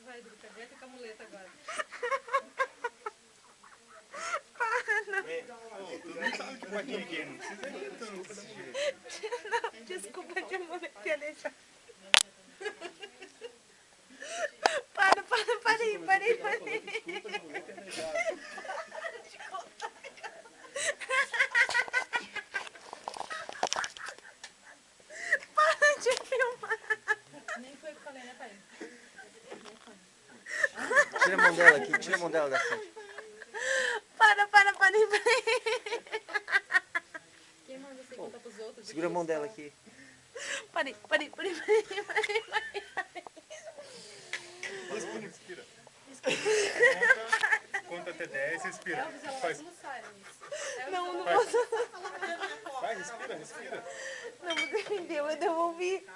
Vai, Drica, aguenta com a muleta agora. Tu não sabe que pode ninguém, não precisa ir tanto desse jeito. Não, desculpa de amoletar, Alexandre. Para aí. Desculpa de muleta é verdade. Para de filmar. Nem foi o que falei, né, pai? Tira a mão dela aqui, tira a mão dela dessa. Para aí. Quem manda você contar pros outros? Segura a mão dela aqui. Para aí. Respira. Conta até 10, respira. Elvis, ela Faz. não sai nisso. Não Vai. posso. Vai, respira. Não, você entendeu, eu devolvi.